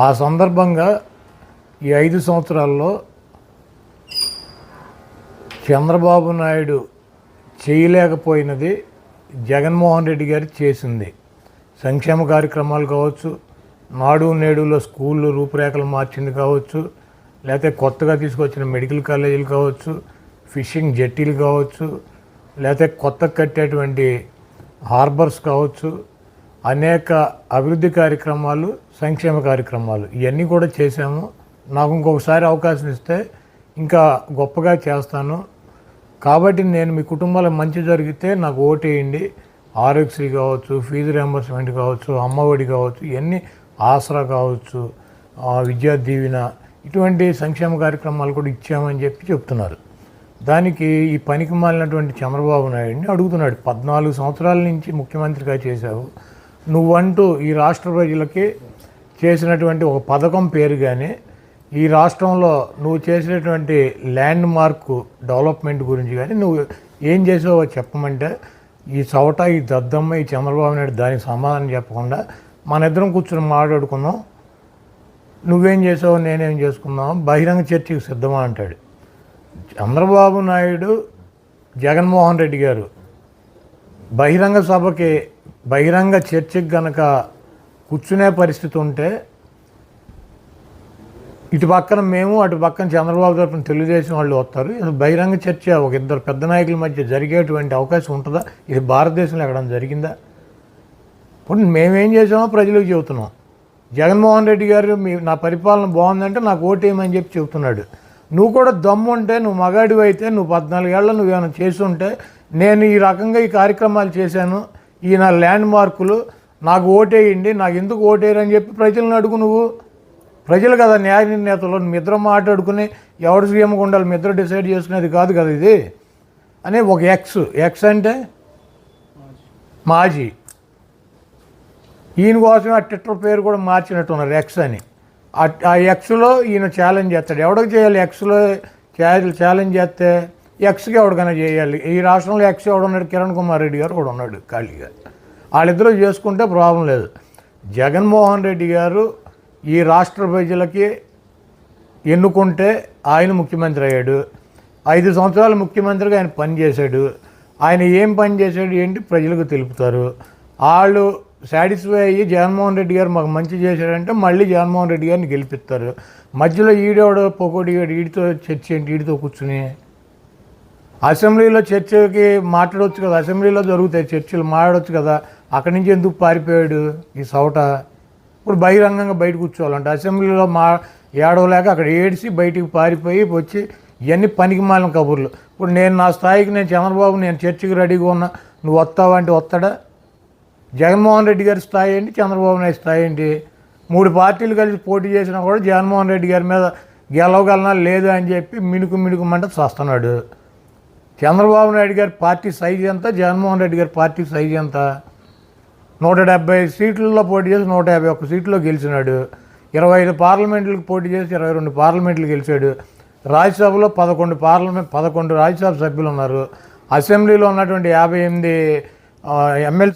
ఆ సందర్భంగా ఈ 5 సంవత్సరాల్లో చంద్రబాబు నాయుడు చేయలేకపోయినది జగన్మోహన్ రెడ్డి గారు చేసింది. సంక్షేమ కార్యక్రమాలు కావచ్చు, నాడు నేడులో స్కూళ్ళు రూపురేఖలు మార్చింది కావచ్చు, లేకపోతే కొత్తగా తీసుకొచ్చిన మెడికల్ కాలేజీలు కావచ్చు, ఫిషింగ్ జెట్టీలు కావచ్చు, లేకపోతే కొత్త కట్టేటువంటి హార్బర్స్ కావచ్చు, అనేక అభివృద్ధి కార్యక్రమాలు, సంక్షేమ కార్యక్రమాలు ఇవన్నీ కూడా చేశాము. నాకు ఇంకొకసారి అవకాశం ఇస్తే ఇంకా గొప్పగా చేస్తాను. కాబట్టి నేను మీ కుటుంబాలకు మంచి జరిగితే నాకు ఓటేయండి. ఆరోగ్యశ్రీ కావచ్చు, ఫీజు రియంబర్స్మెంట్ కావచ్చు, అమ్మఒడి కావచ్చు, ఇవన్నీ ఆసరా కావచ్చు, విద్యా దీవెన, ఇటువంటి సంక్షేమ కార్యక్రమాలు కూడా ఇచ్చామని చెప్తున్నారు. దానికి ఈ పనికి మాలినటువంటి చంద్రబాబు నాయుడిని అడుగుతున్నాడు, 14 సంవత్సరాల నుంచి ముఖ్యమంత్రిగా చేశావు, నువ్వంటూ ఈ రాష్ట్ర ప్రజలకి చేసినటువంటి ఒక పథకం పేరు కానీ, ఈ రాష్ట్రంలో నువ్వు చేసినటువంటి ల్యాండ్ మార్క్ డెవలప్మెంట్ గురించి కానీ నువ్వు ఏం చేసావో చెప్పమంటే, ఈ చవట, ఈ దద్దమ్మ, ఈ చంద్రబాబు నాయుడు దానికి సమాధానం చెప్పకుండా మన ఇద్దరం కూర్చొని మాట్లాడుకుందాం, నువ్వేం చేసావో నేనేం చేసుకుందాం, బహిరంగ చర్చకు సిద్ధమా అంటాడు. చంద్రబాబు నాయుడు, జగన్మోహన్ రెడ్డి గారు బహిరంగ సభకి, బహిరంగ చర్చకి కనుక కూర్చునే పరిస్థితి ఉంటే, ఇటు పక్కన మేము, అటు పక్కన చంద్రబాబు తరఫున తెలుగుదేశం వాళ్ళు వస్తారు. బహిరంగ చర్చ ఒక ఇద్దరు పెద్ద నాయకుల మధ్య జరిగేటువంటి అవకాశం ఉంటుందా? ఇది భారతదేశంలో ఎక్కడైనా జరిగిందా? ఇప్పుడు మేమేం చేసామో ప్రజలకు చెబుతున్నాం. జగన్మోహన్ రెడ్డి గారు నా పరిపాలన బాగుందంటే నాకు ఓటేయమని చెబుతున్నాడు. నువ్వు కూడా దమ్ము ఉంటే, నువ్వు మగాడివి అయితే, నువ్వు 14 ఏళ్ళ నువ్వేమైనా చేసి ఉంటే, నేను ఈ రకంగా ఈ కార్యక్రమాలు చేశాను, ఈ నా ల్యాండ్ మార్కులు, నాకు ఓటేయండి, నాకు ఎందుకు ఓటేయరని చెప్పి ప్రజలను అడుగు. నువ్వు ప్రజలు కదా న్యాయ నిర్ణేతలు, మీ ఇద్దరు మాట్లాడుకుని ఎవరు సీఎంగా ఉండాలి మీ ఇద్దరు డిసైడ్ చేసుకునేది కాదు కదా ఇది అని. ఒక ఎక్స్ అంటే మాజీ, ఈయన కోసమే ఆ ట్విట్టర్ పేరు కూడా మార్చినట్టున్నారు ఎక్స్ అని. ఆ ఎక్స్లో ఈయన ఛాలెంజ్ చేస్తాడు. ఎవడికి చేయాలి? ఎక్స్లో ఛాలెంజ్ చేస్తే ఎక్స్కి ఎవరికైనా చేయాలి. ఈ రాష్ట్రంలో ఎక్స్ ఎవడున్నాడు? కిరణ్ కుమార్ రెడ్డి గారు కూడా ఉన్నాడు ఖాళీగా. వాళ్ళిద్దరూ చేసుకుంటే ప్రాబ్లం లేదు. జగన్మోహన్ రెడ్డి గారు ఈ రాష్ట్ర ప్రజలకి ఎన్నుకుంటే ఆయన ముఖ్యమంత్రి అయ్యాడు. 5 సంవత్సరాలు ముఖ్యమంత్రిగా ఆయన పనిచేశాడు. ఆయన ఏం పని చేశాడు ఏంటి ప్రజలకు తెలుపుతారు. వాళ్ళు సాటిస్ఫై అయ్యి జగన్మోహన్ రెడ్డి గారు మాకు మంచి చేశాడంటే మళ్ళీ జగన్మోహన్ రెడ్డి గారిని గెలిపిస్తారు. మధ్యలో ఈడేవాడు పొగోడి వీడితో చర్చ ఏంటి? వీడితో కూర్చుని అసెంబ్లీలో చర్చకి మాట్లాడవచ్చు కదా, అసెంబ్లీలో జరుగుతాయి చర్చలు, మాట్లాడవచ్చు కదా. అక్కడి నుంచి ఎందుకు పారిపోయాడు ఈ సౌట? ఇప్పుడు బహిరంగంగా బయట కూర్చోవాలంటే అసెంబ్లీలో ఏడవలేక అక్కడ ఏడిసి బయటికి పారిపోయి వచ్చి ఇవన్నీ పనికి మాలిన కబుర్లు. ఇప్పుడు నేను నా స్థాయికి, నేను చంద్రబాబు, నేను చర్చకి రెడీగా ఉన్నా, నువ్వు వస్తావంటే వస్తాడా? జగన్మోహన్ రెడ్డి గారి స్థాయి ఏంటి, చంద్రబాబు నాయుడు స్థాయి ఏంటి? 3 పార్టీలు కలిసి పోటీ చేసినా కూడా జగన్మోహన్ రెడ్డి గారి మీద గెలవగలనా లేదా అని చెప్పి మిణుకుమంటే చేస్తున్నాడు. చంద్రబాబు నాయుడు గారి పార్టీ సైజు ఎంత, జగన్మోహన్ రెడ్డి గారి పార్టీ సైజు ఎంత? 170 సీట్లలో పోటీ చేసి 151 సీట్లో గెలిచినాడు. 25 పార్లమెంట్లకు పోటీ చేసి 22 పార్లమెంట్లు గెలిచాడు. రాజ్యసభలో 11 రాజ్యసభ సభ్యులు ఉన్నారు. అసెంబ్లీలో ఉన్నటువంటి 58 ఎమ్మెల్సీ